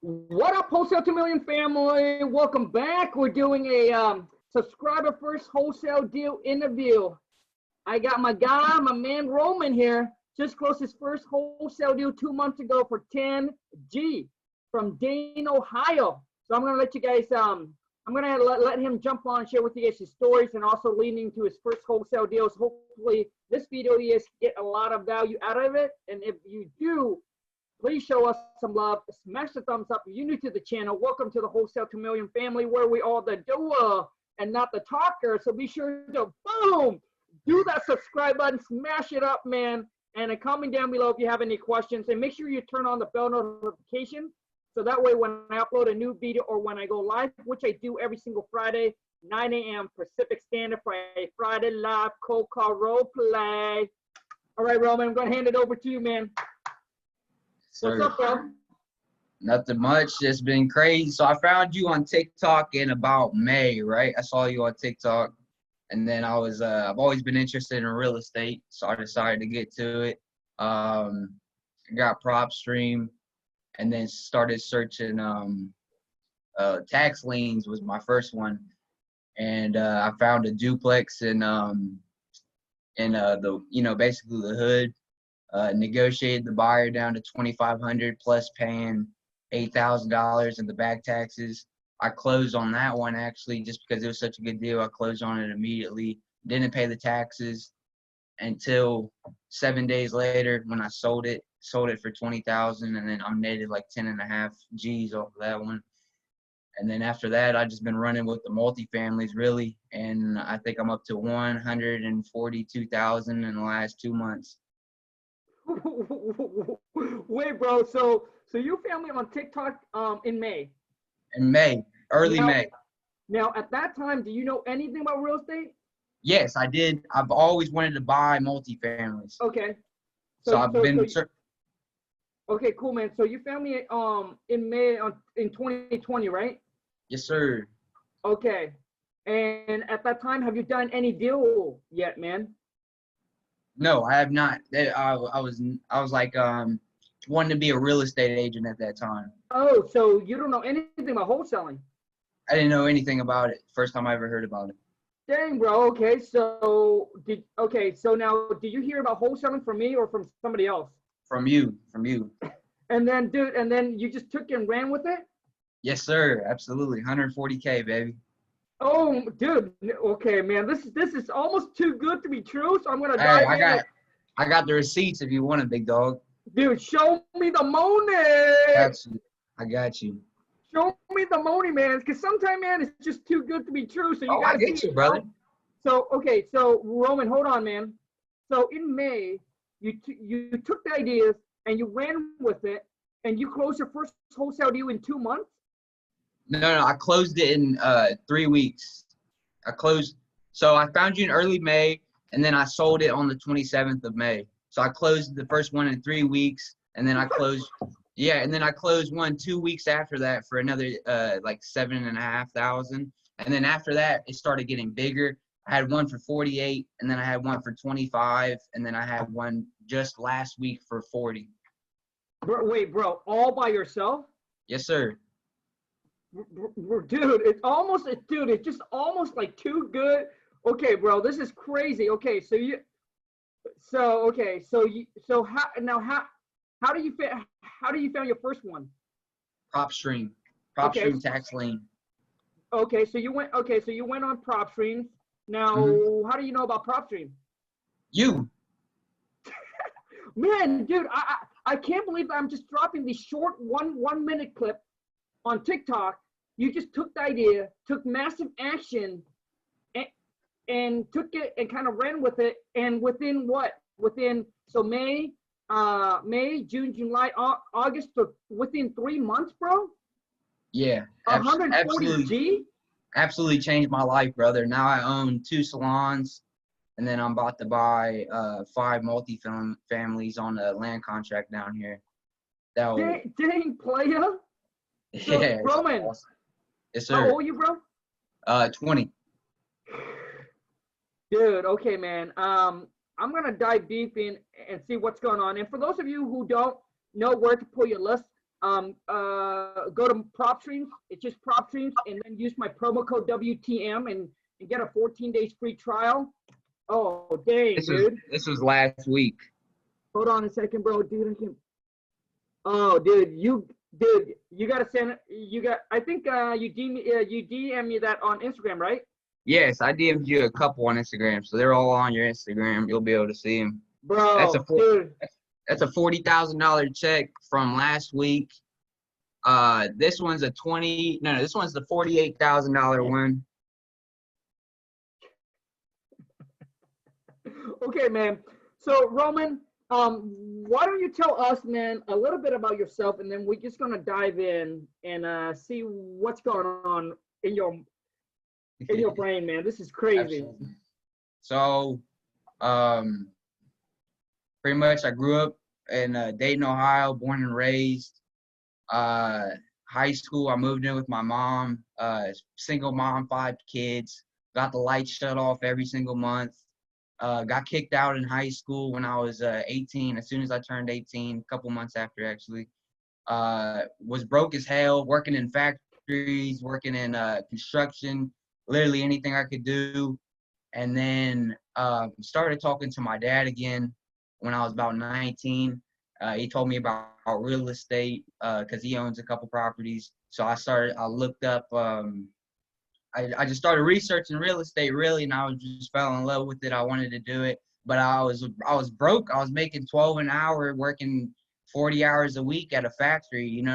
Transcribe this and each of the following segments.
What up, Wholesale 2 Million family? Welcome back. We're doing a subscriber first wholesale deal interview. I got my guy, my man Roman here. Just closed his first wholesale deal 2 months ago for 10G from Dayton, Ohio. So I'm gonna let you guys, I'm gonna let him jump on and share with you guys his stories and also leading to his first wholesale deals. Hopefully this video you guys get a lot of value out of it. And if you do, please show us some love. Smash the thumbs up. If you're new to the channel, welcome to the Wholesale 2 Million family, where we are the doer and not the talker. So be sure to boom, do that subscribe button, smash it up, man. And comment down below if you have any questions. And make sure you turn on the bell notification, so that way when I upload a new video or when I go live, which I do every single Friday, 9 a.m. Pacific Standard for a Friday live cold call role play. All right, Roman, I'm going to hand it over to you, man. Sir, What's up, bro? nothing much. It's been crazy. So I found you on TikTok in about May, right? I saw you on TikTok, and then I've always been interested in real estate, so I decided to get to it. Got PropStream, and then started searching. Tax liens was my first one, and I found a duplex in basically the hood. Negotiated the buyer down to $2,500 plus paying $8,000 in the back taxes. I closed on that one actually just because it was such a good deal. I closed on it immediately. Didn't pay the taxes until 7 days later when I sold it for $20,000, and then I netted like 10.5 G's off of that one. And then after that, I just been running with the multifamilies really, and I think I'm up to 142,000 in the last 2 months. Wait, bro. So you found me on TikTok in May. In May, early May. Now, at that time, do you know anything about real estate? Yes, I did. I've always wanted to buy multifamilies. Okay. Okay, cool, man. So you found me in May in 2020, right? Yes, sir. Okay. And at that time, have you done any deal yet, man? No, I have not. I was like wanting to be a real estate agent at that time. Oh, so you don't know anything about wholesaling? I didn't know anything about it. First time I ever heard about it. Dang, bro. Okay, so now did you hear about wholesaling from me or from somebody else? From you. And then, dude, you just took and ran with it? Yes, sir. Absolutely. 140K, baby. Oh, dude. Okay, man. This is almost too good to be true. So I'm gonna dive in. I got the receipts if you want it, big dog. Dude, show me the money. I got you. Show me the money, man. Because sometimes, man, it's just too good to be true. So you gotta I get you, brother. So okay, so Roman, hold on, man. So in May, you took the ideas and you ran with it, and you closed your first wholesale deal in 2 months. No, I closed it in 3 weeks. So I found you in early May, and then I sold it on the 27th of May. So I closed the first one in 3 weeks, and then I closed, and then I closed one 2 weeks after that for another like 7,500. And then after that, it started getting bigger. I had one for 48, and then I had one for 25, and then I had one just last week for 40. Bro, wait, bro, all by yourself? Yes, sir. Dude, it's just almost like too good. Okay, bro, this is crazy. Okay, how do you found your first one? PropStream tax lien. Okay, so you went on PropStream. Now, How do you know about PropStream? You. Man, dude, I can't believe I'm just dropping these short 1 minute clip on TikTok. You just took the idea, took massive action, and took it and kind of ran with it. And within May, June, July, August, within 3 months, bro. Yeah, 140 G. Absolutely changed my life, brother. Now I own 2 salons, and then I'm about to buy 5 multi-families on a land contract down here. Dang, playa. So, yeah, Roman. Awesome. Yes, sir. How old are you, bro? 20. Dude, okay, man. I'm gonna dive deep in and see what's going on. And for those of you who don't know where to pull your list, go to PropStreams. It's just PropStreams, and then use my promo code WTM and get a 14 days free trial. Oh, dang, dude. This was last week. Hold on a second, bro. Dude, I can't. Oh, dude, you gotta send it. I think you DM me that on Instagram, right? Yes, I DM'd you a couple on Instagram, so they're all on your Instagram. You'll be able to see them. Bro, dude. That's a $40,000 check from last week. This one's this one's the $48,000 one. Okay, man. So, Roman, why don't you tell us, man, a little bit about yourself, and then we're just gonna dive in and see what's going on in your brain, man. This is crazy. Absolutely. So, pretty much I grew up in Dayton, Ohio, born and raised. High school, I moved in with my mom, single mom, 5 kids, got the lights shut off every single month. Got kicked out in high school when I was 18, as soon as I turned 18, a couple months after actually. Was broke as hell, working in factories, working in construction, literally anything I could do. And then started talking to my dad again when I was about 19. He told me about real estate because he owns a couple properties. So I looked up, I just started researching real estate really, and I just fell in love with it. I wanted to do it, but I was broke. I was making 12 an hour, working 40 hours a week at a factory,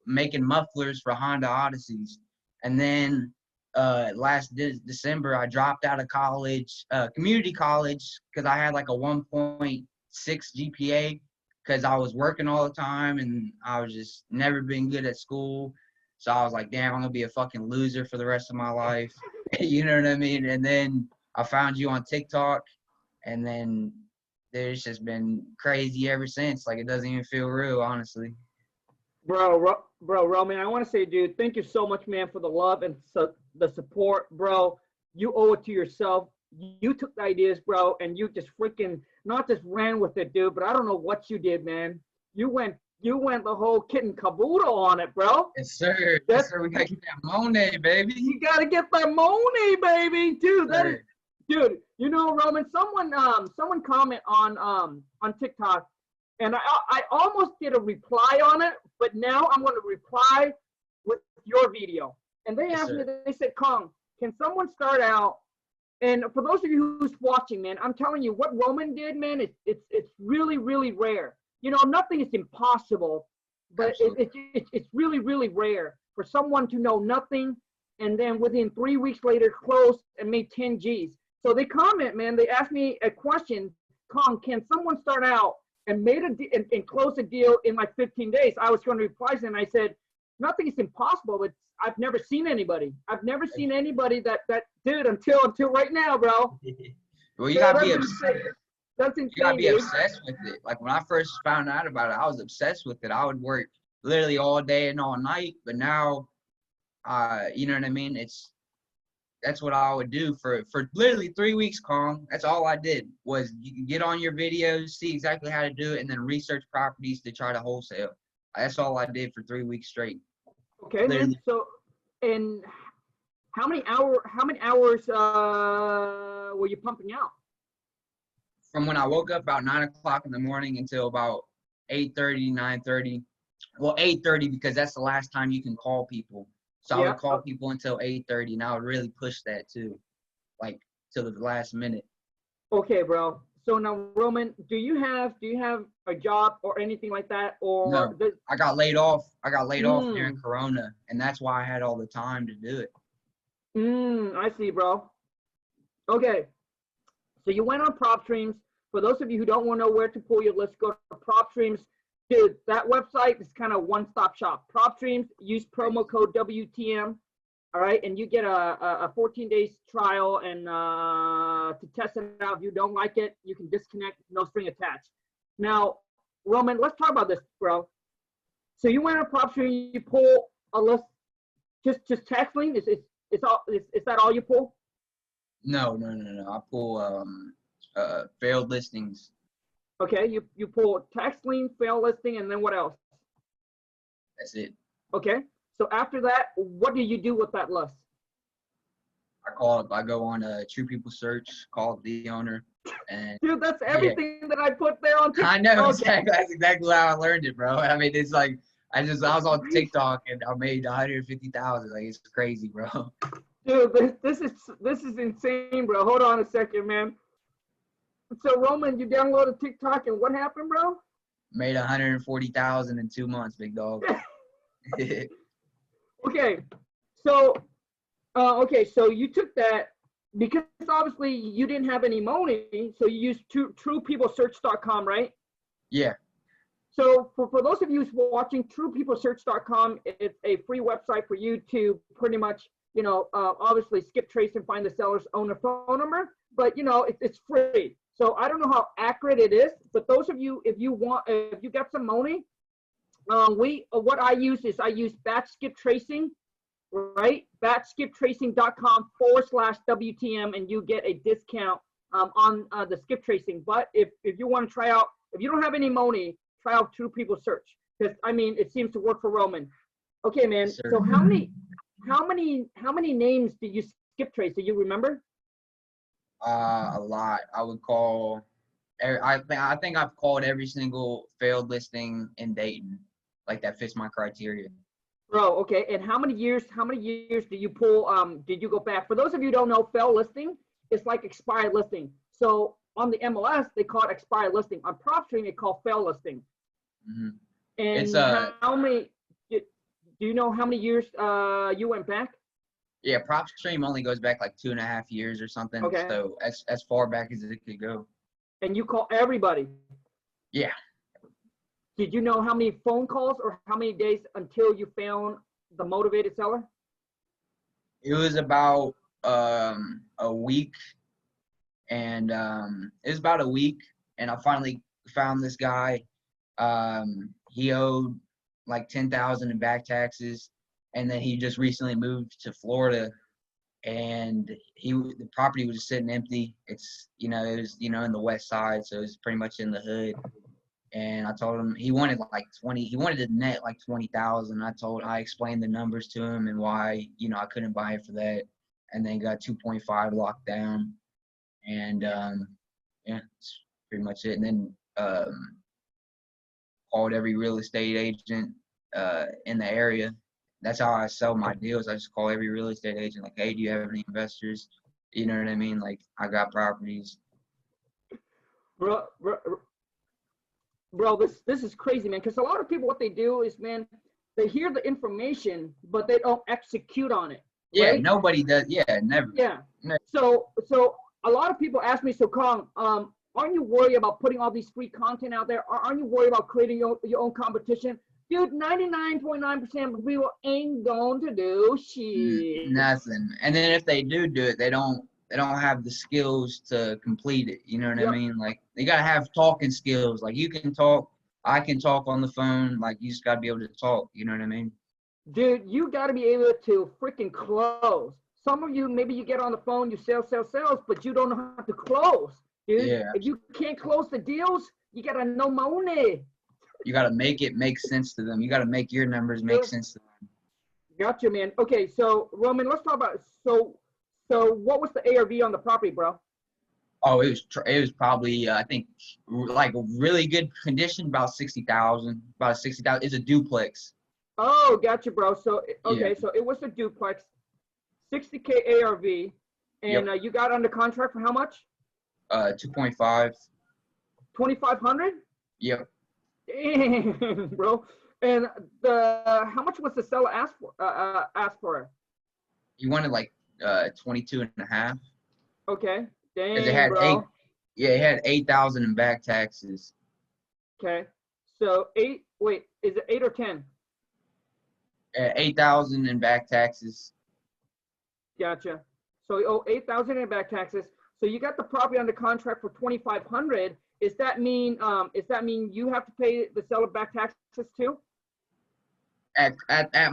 making mufflers for Honda Odysseys. And then last December, I dropped out of college, community college, because I had like a 1.6 GPA because I was working all the time and I was just never been good at school. So I was like, damn, I'm going to be a fucking loser for the rest of my life. You know what I mean? And then I found you on TikTok, and then there's just been crazy ever since. Like, it doesn't even feel real, honestly. Bro, Roman, I want to say, dude, thank you so much, man, for the love and the support, bro. You owe it to yourself. You took the ideas, bro, and you just freaking not just ran with it, dude, but I don't know what you did, man. You went the whole kit and caboodle on it, bro. Yes, sir. Yes, sir. We gotta get that Monet, baby. You gotta get that Monet, baby, dude. That is, dude. Roman, someone comment on TikTok, and I almost did a reply on it, but now I'm going to reply with your video. And they asked me, they said, Khang, can someone start out? And for those of you who's watching, man, I'm telling you what Roman did, man. It's really, really rare. Nothing is impossible, but it's really, really rare for someone to know nothing and then within 3 weeks later close and made 10 G's. So they comment, man. They asked me a question, Khang, can someone start out and made and close a deal in like 15 days? I was going to reply to them. I said, nothing is impossible, but I've never seen anybody. I've never seen anybody that did until right now, bro. Well, you gotta be obsessed. That's insane. You gotta be obsessed with it. Like when I first found out about it, I was obsessed with it. I would work literally all day and all night. But now, you know what I mean? That's what I would do for literally 3 weeks, Khang. That's all I did was you get on your videos, see exactly how to do it, and then research properties to try to wholesale. That's all I did for 3 weeks straight. Okay, man. So, and how many hours were you pumping out? From when I woke up about 9 o'clock in the morning until about 8:30, 9:30. Well, 8:30 because that's the last time you can call people. So I would call people until 8:30, and I would really push that too, like till the last minute. Okay, bro. So now, Roman, do you have a job or anything like that, or no? I got laid off. I got laid off during Corona, and that's why I had all the time to do it. I see, bro. Okay. So you went on PropStreams. For those of you who don't want to know where to pull your list, go to PropStreams. Dude, that website is kind of one-stop shop. PropStreams, use promo code WTM, all right? And you get a 14 days trial and to test it out. If you don't like it, you can disconnect, no string attached. Now, Roman, let's talk about this, bro. So you went on PropStreams, you pull a list, just text link? Is that all you pull? No. I pull failed listings. Okay, you pull text link, failed listing, and then what else? That's it. Okay. So after that, what do you do with that list? I go on a True People search, call the owner, and Dude, that's everything that I put there on TikTok. I know exactly. That's exactly how I learned it, bro. I mean, it's like I was on TikTok and I made 150,000. Like, it's crazy, bro. Dude, this is insane, bro. Hold on a second, man. So Roman, you downloaded TikTok and what happened, bro? Made 140,000 in 2 months, big dog. Okay, so so you took that because obviously you didn't have any money, so you used TruePeopleSearch.com, right? Yeah. So for those of you who's watching, TruePeopleSearch.com, it's a free website for you to pretty much, obviously skip trace and find the seller's owner phone number, but it's free. So I don't know how accurate it is, but those of you, if you got some money, what I use batch skip tracing, right? batchskiptracing.com/WTM, and you get a discount on the skip tracing. But if you want to try out, if you don't have any money, try out True People Search, because I mean it seems to work for Roman. Okay, man. Yes, so how many names did you skip trace? Do you remember? A lot. I would call. I think I've called every single failed listing in Dayton, like that fits my criteria. Bro, okay. And how many years do you pull? Did you go back? For those of you who don't know, failed listing is like expired listing. So on the MLS, they call it expired listing. On PropStream, they call failed listing. Mm-hmm. And It's how many? Do you know how many years you went back? Yeah, PropStream only goes back like 2.5 years or something. Okay. So as far back as it could go. And you call everybody? Yeah. Did you know how many phone calls or how many days until you found the motivated seller? It was about a week, and it was about a week, and I finally found this guy. He owed like 10,000 in back taxes, and then he just recently moved to Florida, and the property was just sitting empty. It's it was in the west side, so it was pretty much in the hood. And I told him he wanted like 20. He wanted to net like 20,000. I explained the numbers to him and why I couldn't buy it for that, and then got 2.5 locked down. And yeah, that's pretty much it. And then called every real estate agent in the area. That's how I sell my deals. I just call every real estate agent like, hey, do you have any investors? You know what I mean? Like, I got properties. Bro, this is crazy, man. Because a lot of people, what they do is, man, they hear the information, but they don't execute on it. Yeah, right? nobody does. Yeah, never. Yeah. Never. So a lot of people ask me, so Khang, aren't you worried about putting all these free content out there? Aren't you worried about creating your own competition? Dude, 99.9% of people ain't going to do shit. Nothing. And then if they do it, they don't have the skills to complete it. You know what I mean? Like, they gotta have talking skills. Like, you can talk, I can talk on the phone. Like, you just gotta be able to talk. You know what I mean? Dude, you gotta be able to freaking close. Some of you, maybe you get on the phone, you sell, but you don't know how to close. Dude, yeah. If you can't close the deals, you gotta know money. You gotta make it make sense to them. You gotta make your numbers make sense to them. Gotcha, man. Okay, so Roman, let's talk about so what was the ARV on the property, bro? Oh, it was probably I think like really good condition, about 60,000. About 60,000. It's a duplex. Oh, gotcha, bro. So okay, so it was a duplex, 60K ARV, and you got under contract for how much? 2.5. 2,500? Yep. Damn, bro. And how much was the seller asked for? He wanted like 22.5. Okay. Dang, it had bro. it had 8,000 in back taxes. Okay. So is it 8 or 10? 8,000 in back taxes. Gotcha. So you owe 8,000 in back taxes. So you got the property under contract for 2,500. Does that mean you have to pay the seller back taxes too? At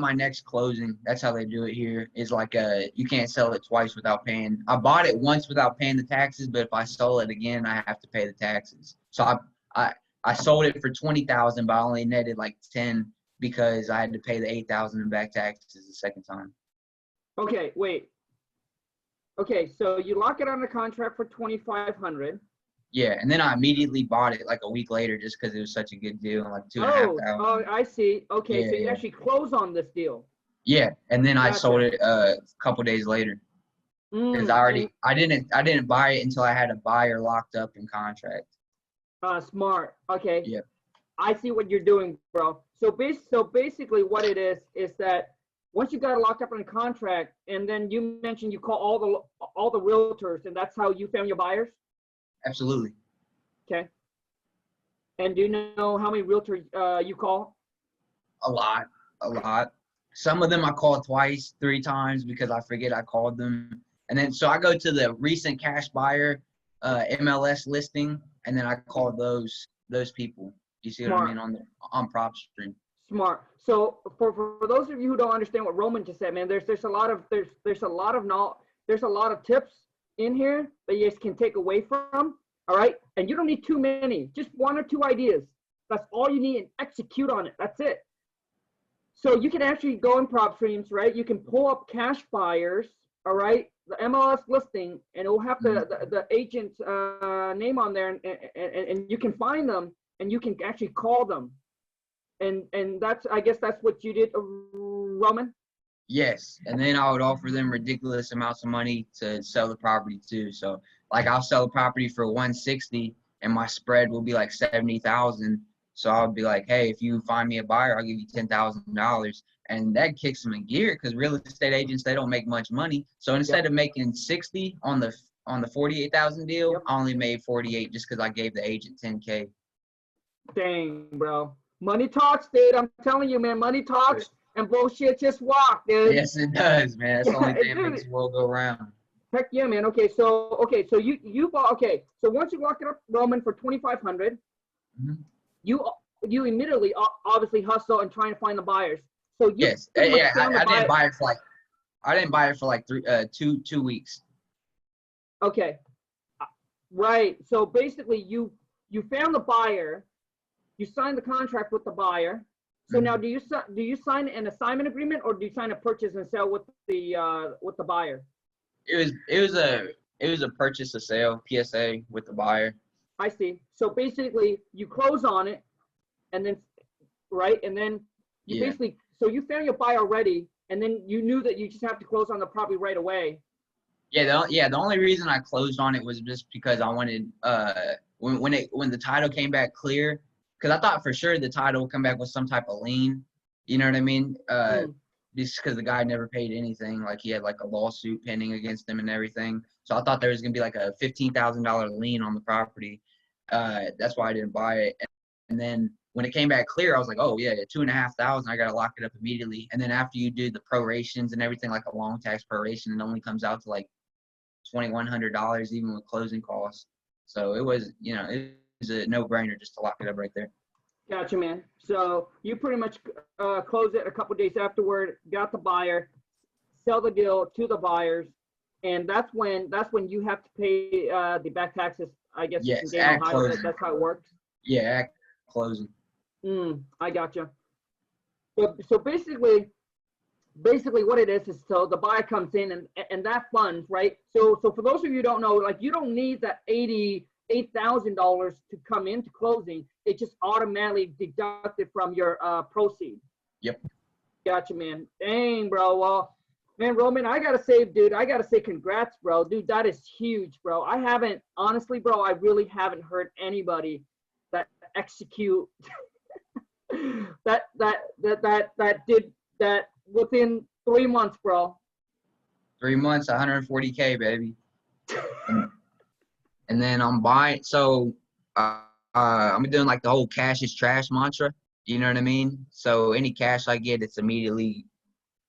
my next closing, that's how they do it here. Is like you can't sell it twice without paying. I bought it once without paying the taxes, but if I sell it again, I have to pay the taxes. So I sold it for 20,000, but I only netted like 10 because I had to pay the $8,000 in back taxes the second time. Okay, wait. Okay, so you lock it under contract for $2,500. Yeah, and then I immediately bought it like a week later just because it was such a good deal, like $2,500. Oh, I see. Okay, Yeah, so you yeah. actually close on this deal. Yeah, and then I Gotcha. sold it a couple days later because I didn't buy it until I had a buyer locked up in contract. Smart. Okay. Yeah. I see what you're doing, bro. So basically what it is that once you got it locked up in a contract, and then you mentioned you call all the realtors, and that's how you found your buyers? Absolutely. Okay. And do you know how many realtors you call? A lot. Some of them I called twice, 3 times because I forget I called them. And then so I go to the recent cash buyer MLS listing, and then I call those people. You see what I mean on PropStream. Smart. So for those of you who don't understand what Roman just said, man, there's a lot of tips in here that you guys can take away from. All right, and you don't need too many, just 1 or 2 ideas. That's all you need, and execute on it. That's it. So you can actually go in PropStreams, right? You can pull up cash buyers, all right, the MLS listing, and it will have the agent's name on there, and you can find them, and you can actually call them. And I guess that's what you did, Roman? Yes, and then I would offer them ridiculous amounts of money to sell the property too. So like I'll sell the property for $160, and my spread will be like $70,000. So I'll be like, hey, if you find me a buyer, I'll give you $10,000, and that kicks them in gear because real estate agents, they don't make much money. So instead of making 60 on the 48,000 deal, I only made 48 just because I gave the agent 10K. Dang, bro. Money talks, dude. I'm telling you, man. Money talks, and bullshit just walk, dude. Yes, it does, man. That's the only thing that makes the world go round. Heck yeah, man. Okay, so you bought. Okay, so once you lock it up, Roman, for $2,500, you immediately obviously hustle and trying to find the buyers. So you I didn't buy it for like 2 weeks. Okay, right. So basically, you found the buyer. You signed the contract with the buyer. So now, do you sign an assignment agreement, or do you sign a purchase and sell with the buyer? It was a purchase and sale PSA with the buyer. I see. So basically, you close on it, and then you basically, so you found your buyer already, and then you knew that you just have to close on the property right away. The only reason I closed on it was just because I wanted when the title came back clear. Because I thought for sure the title would come back with some type of lien. You know what I mean? Just because the guy never paid anything. Like he had like a lawsuit pending against him and everything. So I thought there was going to be like a $15,000 lien on the property. That's why I didn't buy it. And then when it came back clear, I was like, oh yeah, $2,500. I got to lock it up immediately. And then after you do the prorations and everything, like a long tax proration, it only comes out to like $2,100 even with closing costs. So it was, it was a no-brainer just to lock it up right there. Gotcha, man. So you pretty much close it a couple days afterward, got the buyer, sell the deal to the buyers, and that's when you have to pay the back taxes. I guess. Yes, at closing. That's how it works. Yeah, at closing. I gotcha. So basically what it is so the buyer comes in and that funds, right? So for those of you who don't know, like you don't need that $88,000 to come into closing. It just automatically deducted from your proceeds. Yep. Gotcha, man. Dang, bro. Well, man, Roman, I gotta say congrats, bro. Dude, that is huge, bro. Honestly, bro, I really haven't heard anybody that execute that did that within 3 months, bro. 3 months, 140K, baby. And then I'm buying. So I'm doing like the whole cash is trash mantra. You know what I mean? So any cash I get, it's immediately,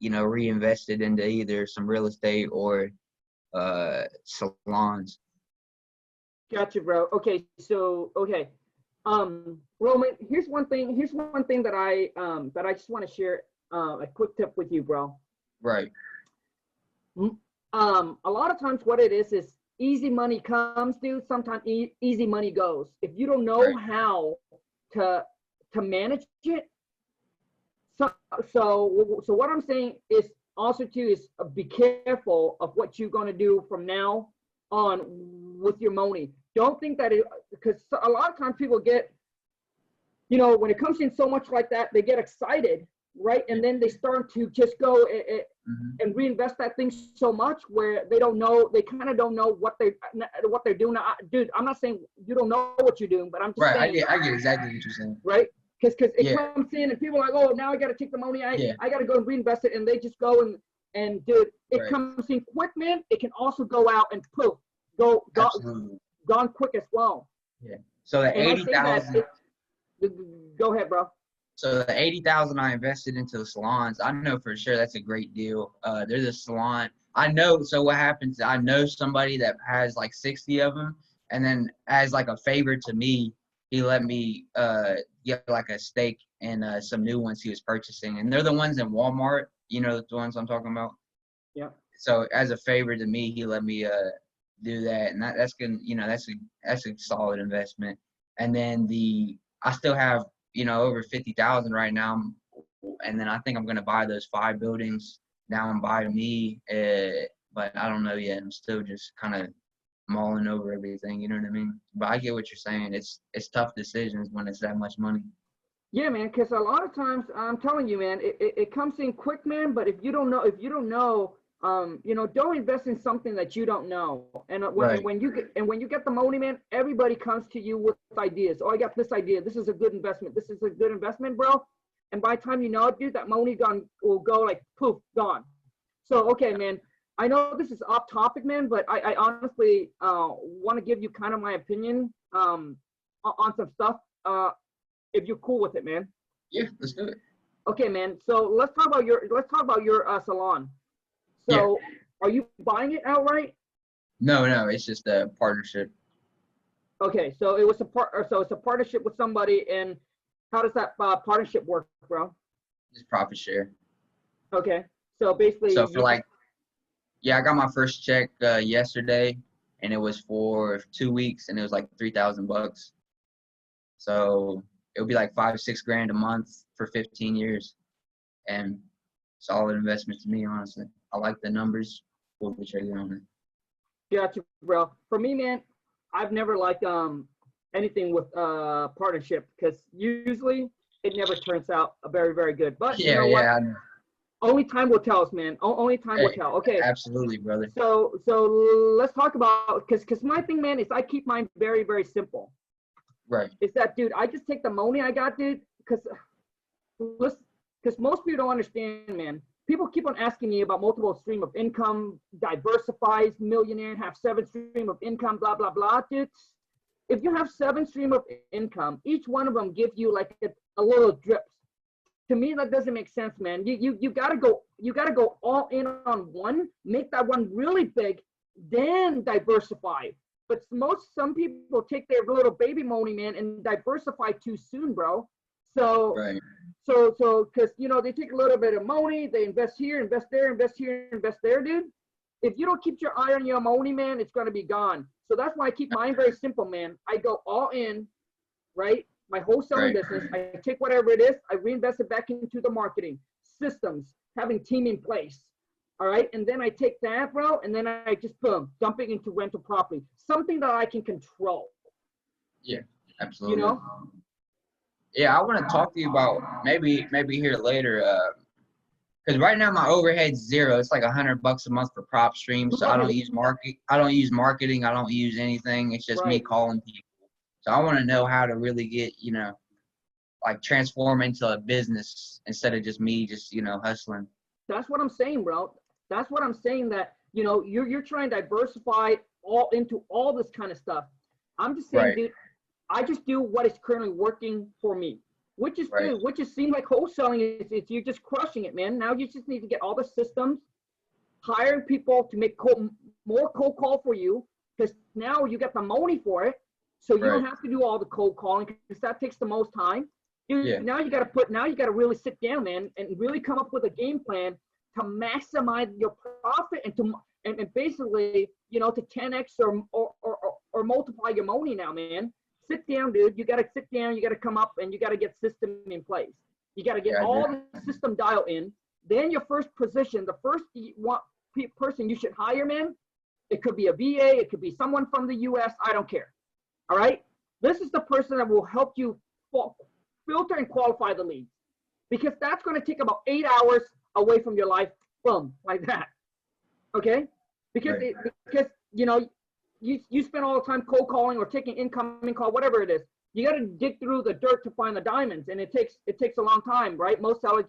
reinvested into either some real estate or salons. Gotcha, bro. Okay, so Roman, here's one thing that I just want to share a quick tip with you, bro. Right. A lot of times what it is easy money comes, dude. Sometimes easy money goes. If you don't know how to manage it, So what I'm saying is also too is be careful of what you're going to do from now on with your money. Don't think that because a lot of times people get, you know, when it comes in so much like that, they get excited, right? And then they start to just go and reinvest that thing so much where they don't know, they kind of don't know what they're doing. Dude, I'm not saying you don't know what you're doing, but I'm just saying. I get exactly what you're saying. Right? Because it comes in and people are like, oh, now I got to take the money. I got to go and reinvest it. And they just go and dude, it comes in quick, man. It can also go out and poof, gone quick as well. Yeah. So the 80,000. Go ahead, bro. So the 80,000 I invested into the salons, I know for sure that's a great deal. There's a salon. I know. So what happens? I know somebody that has like 60 of them, and then as like a favor to me, he let me get like a stake in some new ones he was purchasing, and they're the ones in Walmart. You know the ones I'm talking about. Yeah. So as a favor to me, he let me do that, and that's good. You know, that's a solid investment. And then I still have, you know, over 50,000 right now, and then I think I'm gonna buy those 5 buildings down by me, but I don't know yet. I'm still just kind of mulling over everything, you know what I mean? But I get what you're saying. It's tough decisions when it's that much money. Yeah, man, because a lot of times I'm telling you, man, it comes in quick, man. But if you don't know, you know, don't invest in something that you don't know. And when you get the money, man, everybody comes to you with ideas. Oh, I got this idea. This is a good investment. This is a good investment, bro. And by the time you know it, dude, that money will go like poof, gone. So okay, man. I know this is off topic, man, but I honestly want to give you kind of my opinion on some stuff. If you're cool with it, man. Yeah, let's do it. Okay, man. So let's talk about your salon. So are you buying it outright? No, it's just a partnership. Okay, so it's a partnership with somebody, and how does that partnership work, bro? Just profit share. Okay, so basically. So for I got my first check yesterday, and it was for 2 weeks, and it was like $3,000. So it would be like $5-6 grand a month for 15 years, and solid investment to me, honestly. I like the numbers. Pull the trigger on it. Gotcha, bro. For me, man, I've never liked anything with partnership, because usually it never turns out very, very good. But you know what? Only time will tell us, man. Only time will tell. Okay. Absolutely, brother. So let's talk about, because my thing, man, is I keep mine very, very simple. Right. It's that, dude, I just take the money I got, dude, because most people don't understand, man. People keep on asking me about multiple stream of income, diversifies, millionaire, have 7 stream of income, blah, blah, blah, dude. If you have 7 stream of income, each one of them give you like a little drips. To me, that doesn't make sense, man. You gotta go all in on one, make that one really big, then diversify. But some people take their little baby money, man, and diversify too soon, bro. So, right. So, because, you know, they take a little bit of money, they invest here, invest there, invest here, invest there, dude. If you don't keep your eye on your money, man, it's going to be gone. So that's why I keep mine very simple, man. I go all in, right? My wholesaling business, I take whatever it is, I reinvest it back into the marketing, systems, having team in place. All right. And then I take that, bro, and then I just dump it into rental property, something that I can control. Yeah, absolutely. You know? Yeah, I want to talk to you about maybe here later, because right now my overhead's zero. It's like $100 a month for prop streams. So I don't use marketing. I don't use anything. It's just me calling people. So I want to know how to really get, you know, like transform into a business instead of just me hustling. That's what I'm saying, bro. That's what I'm saying, that, you know, you're trying to diversify all into all this kind of stuff. I'm just saying, dude, I just do what is currently working for me, which is good, which is seem like wholesaling is you're just crushing it, man. Now you just need to get all the systems, hiring people to make more cold call for you, because now you get the money for it. So you don't have to do all the cold calling, because that takes the most time. Dude, now you got to really sit down, man, and really come up with a game plan to maximize your profit and basically, you know, to 10x or multiply your money now, man. Sit down, dude. You got to sit down. You got to come up and you got to get system in place. You got to get all the system dial in. Then your first position, the first person you should hire, man, it could be a VA, it could be someone from the US, I don't care. All right? This is the person that will help you filter and qualify the leads, because that's going to take about 8 hours away from your life, boom, like that. Okay? Because because you know, you spend all the time cold calling or taking incoming call, whatever it is. You got to dig through the dirt to find the diamonds, and it takes a long time, right? Most sellers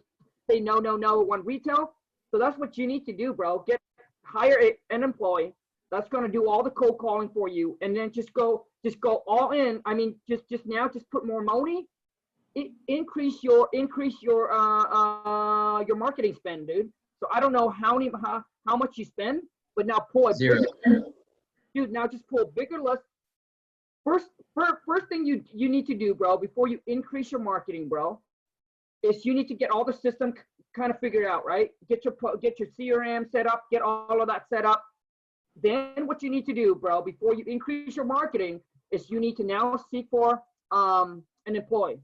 say no, want retail. So that's what you need to do, bro. Hire an employee that's going to do all the cold calling for you, and then just go all in. I mean, just put more money. Increase your marketing spend, dude. So I don't know how much you spend, but now pull a Zero. Dude, now just pull bigger, less. First thing you need to do, bro, before you increase your marketing, bro, is you need to get all the system kind of figured out, right? Get your CRM set up, get all of that set up. Then what you need to do, bro, before you increase your marketing, is you need to now seek for an employee,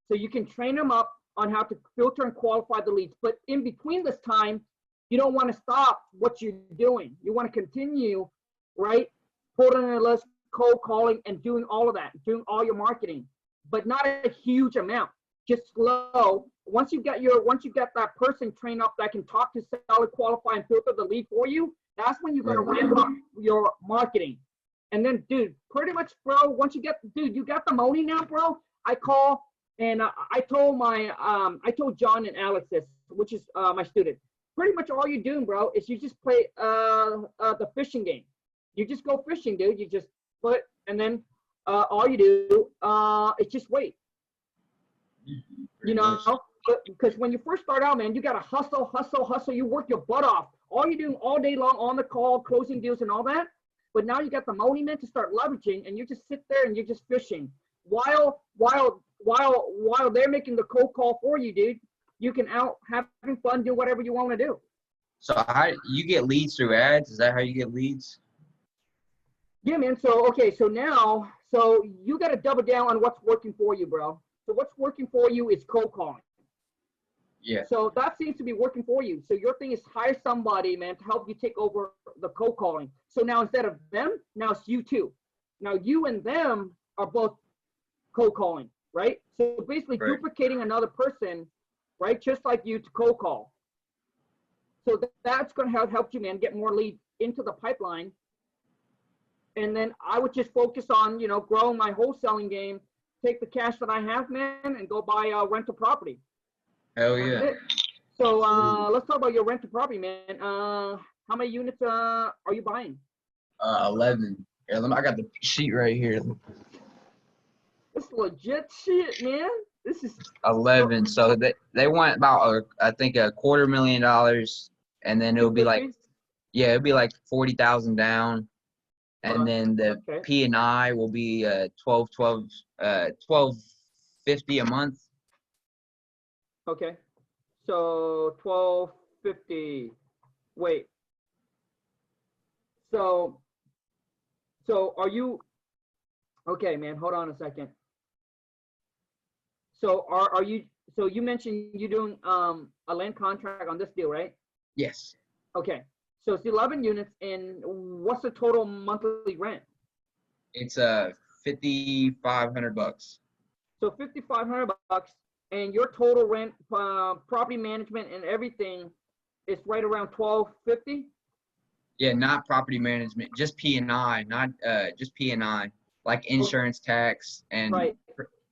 so you can train them up on how to filter and qualify the leads. But in between this time, you don't want to stop what you're doing. You want to continue, right? Putting in a list, cold calling, and doing all of that, doing all your marketing, but not a huge amount. Just slow. Once you got that person trained up that can talk to, sell, qualify, and filter the lead for you, that's when you're gonna ramp up your marketing. And then, dude, pretty much, bro, once you got the money now, bro. I call and I told John and Alex this, which is my student. Pretty much all you're doing, bro, is you just play the fishing game. You just go fishing, dude. You just put, and then all you do is just wait. You know, because when you first start out, man, you gotta hustle. You work your butt off. All you're doing all day long on the call, closing deals and all that. But now you got the money, man, to start leveraging, and you just sit there and you're just fishing while they're making the cold call for you, dude. You can out having fun, do whatever you want to do. So how you get leads through ads? Is that how you get leads? Yeah, man. So you got to double down on what's working for you, bro. So what's working for you is cold calling. Yeah. So that seems to be working for you. So your thing is hire somebody, man, to help you take over the cold calling. So now instead of them, now it's you two. Now you and them are both cold calling, right? So basically duplicating another person, right? Just like you to cold call. So that's going to help you, man, get more leads into the pipeline. And then I would just focus on, you know, growing my wholesaling game, take the cash that I have, man, and go buy a rental property. Hell yeah. So let's talk about your rental property, man. How many units are you buying? 11. Yeah, I got the sheet right here. This is legit shit, man. This is 11. So they want about I think $250,000, and then it'll be like, yeah, it'll be like 40,000 down, and then the P&I will be $1,250 a month. Okay, so $1,250. Wait. So are you? Okay, man. Hold on a second. So are you? So you mentioned you're doing a land contract on this deal, right? Yes. Okay. So it's 11 units, and what's the total monthly rent? It's $5,500. So $5,500, and your total rent, property management, and everything is right around $1,250. Yeah, not property management, just P&I, not just P&I, like insurance, tax, and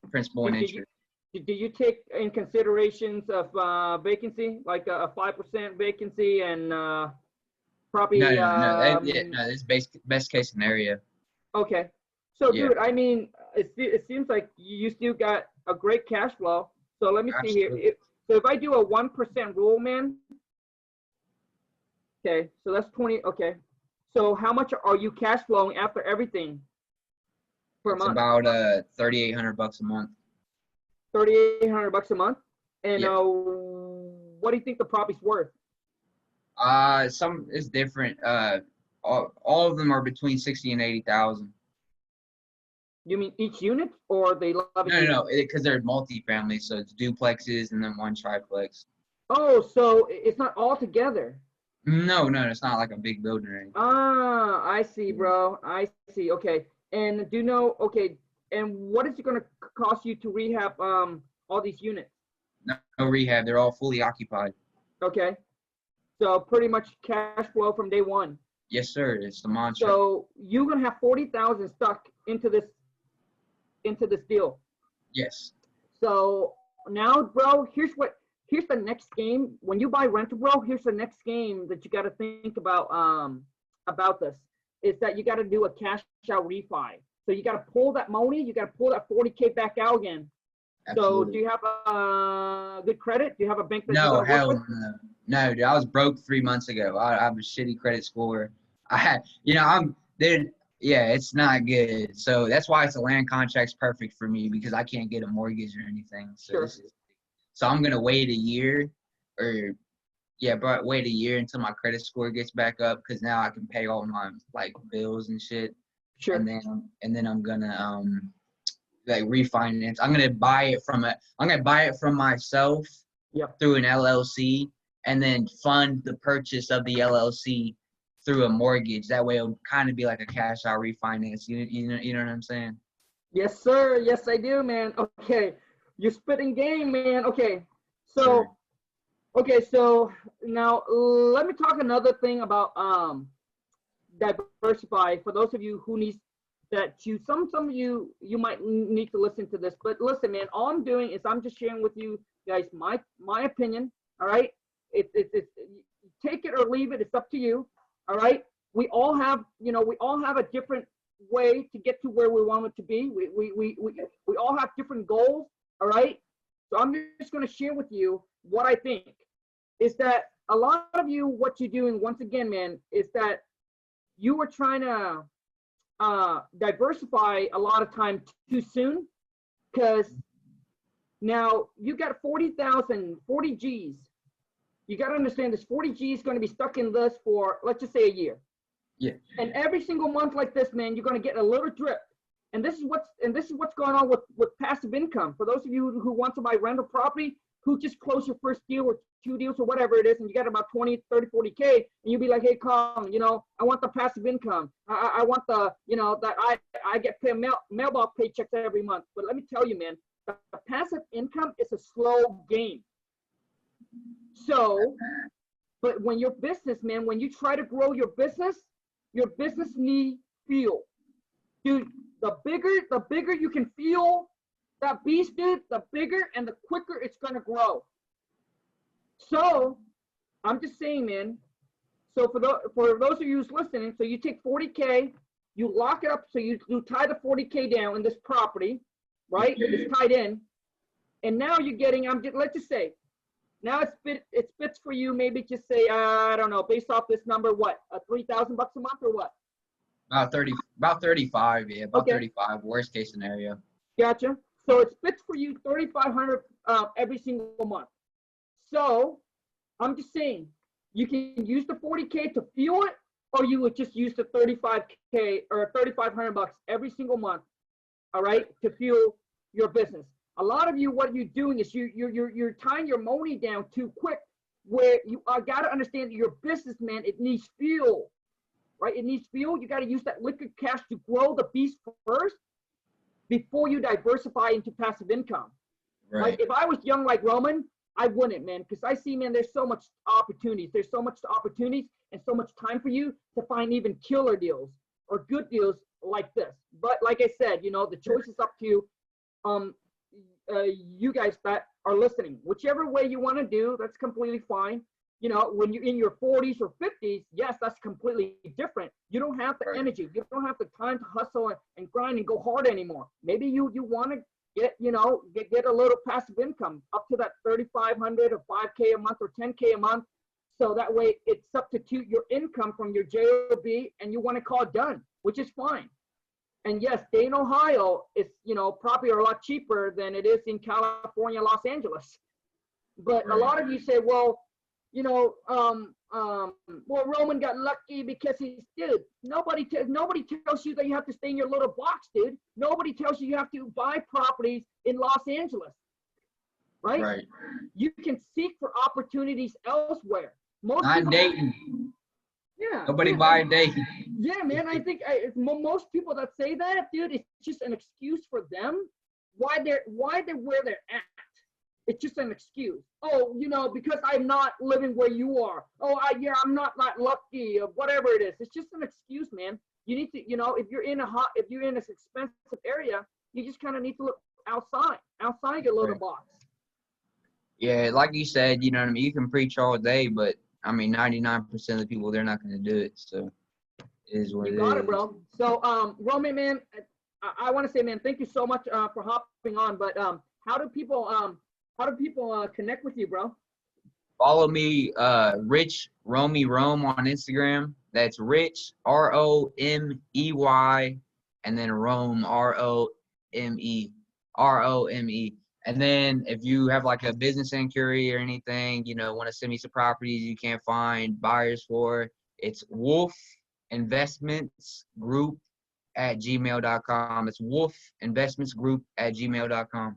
principal and interest. Do you take in considerations of vacancy, like a 5% vacancy and property? No, it's best case scenario. Okay, so dude, I mean, it seems like you still got a great cash flow. So let me see here. So if I do a 1% rule, man. Okay, so that's 20. Okay, so how much are you cash flowing after everything per month? It's about $3,800 a month. $3,800 a month. And what do you think the property's worth? Some is different. All of them are between 60 and 80,000. You mean each unit, or they love it? No, because they're multi-family, so it's duplexes and then one triplex. Oh, so it's not all together. No, it's not like a big building or anything. Ah, I see, bro. I see. Okay. And do you know? Okay. And what is it going to cost you to rehab all these units? No rehab. They're all fully occupied. Okay. So pretty much cash flow from day one. Yes, sir. It's the mantra. So you're gonna have 40,000 stuck into this deal. Yes. So now, bro, here's the next game. When you buy rental, bro, here's the next game that you got to think about this. Is that you got to do a cash out refi. So you got to pull that money. You got to pull that 40K back out again. Absolutely. So do you have good credit? Do you have a bank that No, you hell work with? no, dude. I was broke 3 months ago. I have a shitty credit score. It's not good. So that's why it's a land contract's perfect for me, because I can't get a mortgage or anything. So Sure. So I'm gonna wait a year, wait a year until my credit score gets back up, because now I can pay all my like bills and shit. Sure. And then I'm gonna like refinance. I'm gonna buy it from myself. Yep. Through an LLC, and then fund the purchase of the LLC through a mortgage. That way it'll kind of be like a cash out refinance. You know what I'm saying? Yes, sir. Yes, I do, man. Okay. You're spitting game, man. Okay. So, Sure. okay. So now let me talk another thing about diversify. For those of you who need that, some of you might need to listen to this, but listen, man. All I'm doing is I'm just sharing with you guys my opinion. All right. It's take it or leave it. It's up to you. All right. We all have a different way to get to where we want it to be. We all have different goals. All right. So I'm just going to share with you what I think is that a lot of you, what you're doing, once again, man, is that you are trying to diversify a lot of time too soon, because now you got 40 G's. You got to understand this 40 G is going to be stuck in this for, let's just say, a year. Yeah. And every single month like this, man, you're going to get a little drip. And this is what's going on with passive income. For those of you who want to buy rental property, who just closed your first deal or 2 deals or whatever it is, and you got about 20, 30, 40K, and you'll be like, hey, Khang, I want the passive income. I want the, that I get paid mailbox paychecks every month. But let me tell you, man, the passive income is a slow game. So, but when your business, man, when you try to grow your business needs fuel. Dude, the bigger you can fuel that beast, dude, the bigger and the quicker it's going to grow. So, I'm just saying, man, so for those of you who's listening, so you take 40K, you lock it up, so you tie the 40K down in this property, right? It's tied in. And now you're getting, let's just say, now it spits for you, maybe just say, I don't know, based off this number, what, $3,000 a month or what? About 35, yeah, about Okay. 35, worst case scenario. Gotcha. So it spits for you $3,500 every single month. So I'm just saying, you can use the 40K to fuel it, or you would just use the 35K or $3,500 every single month, all right, to fuel your business. A lot of you, what you're doing is you're tying your money down too quick, where you got to understand that your business, man, it needs fuel, right? It needs fuel. You got to use that liquid cash to grow the beast first before you diversify into passive income. Right. Like if I was young like Roman, I wouldn't, man, because I see, man, there's so much opportunities. There's so much opportunities and so much time for you to find even killer deals or good deals like this. But like I said, the choice is up to you. You guys that are listening, whichever way you want to do, that's completely fine. When you're in your 40s or 50s, yes, that's completely different. You don't have the energy. You don't have the time to hustle and grind and go hard anymore. Maybe you want to get a little passive income up to that 3,500 or 5K a month or 10K a month. So that way it substitute your income from your JOB and you want to call it done, which is fine. And yes, stay in Ohio is, probably a lot cheaper than it is in California, Los Angeles. But a lot of you say, well, well, Roman got lucky because dude, nobody tells you that you have to stay in your little box, dude. Nobody tells you have to buy properties in Los Angeles, right? Right. You can seek for opportunities elsewhere. Not Dayton. Yeah. Nobody buy Dayton. Yeah, man. I think most people that say that, dude, it's just an excuse for them why they're where they're at. It's just an excuse. Oh, because I'm not living where you are. Oh, I'm not lucky, or whatever it is. It's just an excuse, man. You need to, if you're in this expensive area, you just kind of need to look outside your little box. Yeah, like you said, you know what I mean? You can preach all day, but I mean, 99% of the people, they're not going to do it. So it is what it is. You got it, bro. So, Roman, man, I want to say, man, thank you so much for hopping on. But how do people connect with you, bro? Follow me, Rich Romey Rome on Instagram. That's Rich ROMEY, and then Rome ROME. And then if you have like a business inquiry or anything, want to send me some properties you can't find buyers for, it's Wolfinvestmentsgroup at gmail.com. It's Wolfinvestmentsgroup@gmail.com.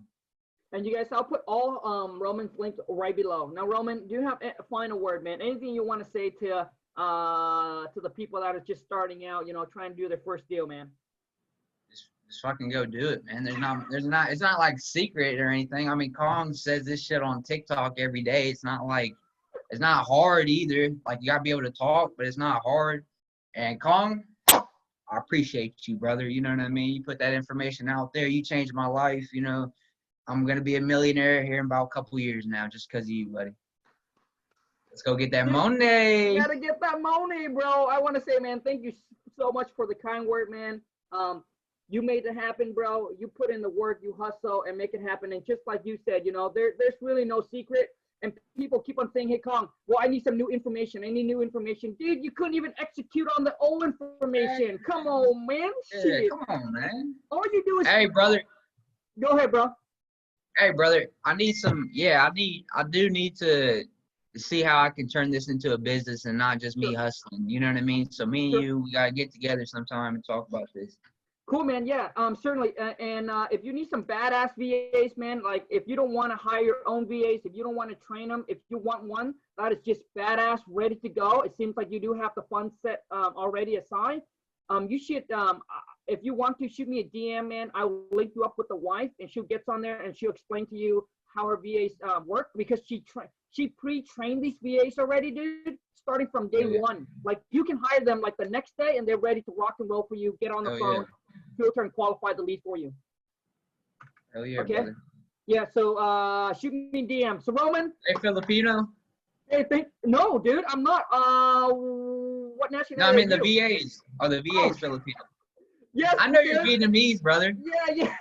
And you guys, I'll put all Roman's links right below. Now, Roman, do you have a final word, man? Anything you want to say to the people that are just starting out, trying to do their first deal, man? Just fucking go do it, man. It's not like secret or anything. I mean, Kong says this shit on TikTok every day. It's not hard either. Like, you gotta be able to talk, but it's not hard. And Kong, I appreciate you, brother. You know what I mean? You put that information out there. You changed my life. I'm gonna be a millionaire here in about a couple years now, just because of you, buddy. Let's go get that money. Gotta get that money, bro. I want to say, man, thank you so much for the kind word, man. You made it happen, bro. You put in the work, you hustle, and make it happen. And just like you said, there's really no secret. And people keep on saying, hey, Kong, well, I need some new information. I need new information. Dude, you couldn't even execute on the old information. Come on, man. Yeah, shit. Come on, man. All you do is... Hey, brother. Go ahead, bro. Hey, brother. I do need to see how I can turn this into a business and not just me hustling. You know what I mean? So me and you, we got to get together sometime and talk about this. Cool, man. Yeah, certainly. And if you need some badass VAs, man, like if you don't want to hire your own VAs, if you don't want to train them, if you want one that is just badass, ready to go, it seems like you do have the funds set already aside. You should, if you want to, shoot me a DM, man. I'll link you up with the wife, and she gets on there and she'll explain to you how her VAs work, because she pre-trained these VAs already, dude, starting from day one. Like, you can hire them like the next day and they're ready to rock and roll for you, get on the phone, filter and qualify the lead for you. Hell yeah, okay? Brother. Yeah, so shoot me DM. So, Roman. Hey, Filipino? Hey, no, dude, I'm not. What nationality? No, I mean the VAs. Oh, the VAs Filipino. Yes. I know you're Vietnamese, brother. Yeah.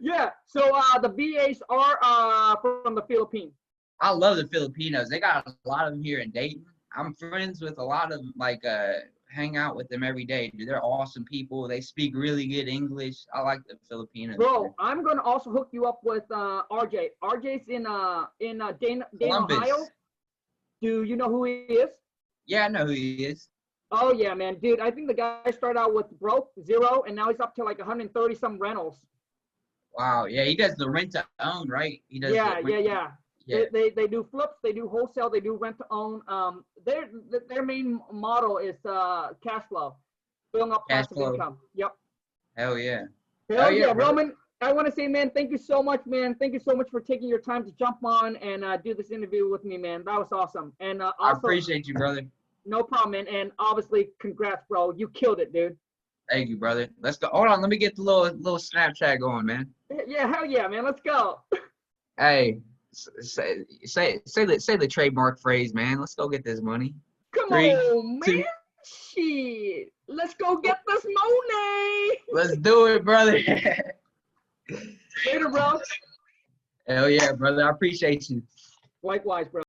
Yeah. So the VAs are from the Philippines. I love the Filipinos. They got a lot of them here in Dayton. I'm friends with a lot of them, hang out with them every day. Dude, they're awesome people. They speak really good English. I like the Filipinos. Bro, I'm gonna also hook you up with RJ. RJ's in Dayton, Ohio. Do you know who he is? Yeah, I know who he is. Oh yeah, man, dude. I think the guy started out with broke, 0, and now he's up to like 130 some rentals. Wow. Yeah, he does the rent to own, right? He does. Yeah. Yeah. They do flips, they do wholesale, they do rent to own. Their main model is cash flow, building up passive income. Yep. Hell yeah. Hell yeah, Roman. I want to say, man, thank you so much, man. Thank you so much for taking your time to jump on and do this interview with me, man. That was awesome. And also, I appreciate you, brother. No problem, man. And obviously, congrats, bro. You killed it, dude. Thank you, brother. Let's go. Hold on, let me get the little Snapchat going, man. Yeah, hell yeah, man. Let's go. Hey, say the trademark phrase, man. Let's go get this money. Come on, man. Shit. Let's go get this money. Let's do it, brother. Later, bro. Hell yeah, brother. I appreciate you. Likewise, bro.